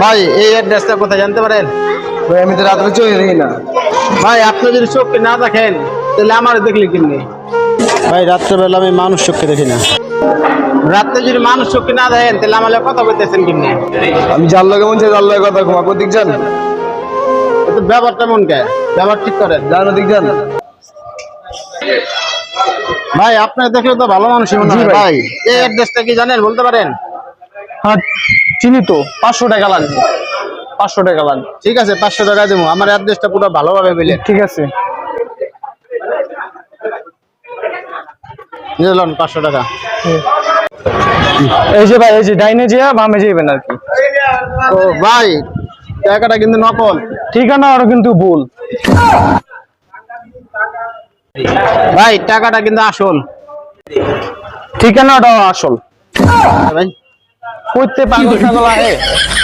ভাই এই অ্যাড্রেসটা কোথায় জানতে পারেন? ভাই আমি তো রাত্রে চলে দেখি না। ভাই আপনি যদি চোখকে না দেখেন তাহলে আমার দেখলে কিনবে। ভাই রাত্রেবেলা আমি মানুষ চোখকে দেখি না। রাত্রে যদি মানুষ চোখকে না দেখেন তাহলে আমার কথা বলতেছেন কিনবে। আমি যার লগে মন চাই যার লগে কথা ঘুমা কোন দিক যান? তো ব্যাপারটা মন কে ব্যাপার ঠিক করেন। যান ওদিক যান। ভাই আপনার দেখলে তো ভালো মানুষই মনে হয়। ভাই এই অ্যাড্রেসটা কি জানেন, বলতে পারেন? হ্যাঁ চিনি তো, 500 টাকা লাগবে। 500 টাকা লাগবে। ঠিক আছে 500 টাকা দেবো। আমার অ্যাড্রেসটা পুরো ভালোভাবে বললেন। ঠিক আছে। নিলাম 500 টাকা। এই যে ভাই, এই যে ডাইনে যেয়া বামে যাবেন আর কি। ও ভাই টাকাটা কিন্তু নকল। ঠিকানা আরো কিন্তু ভুল। ভাই টাকাটা কিন্তু আসল। ঠিকানাটাও আসল। ভাই কইতে পাগল ছাগল আহে।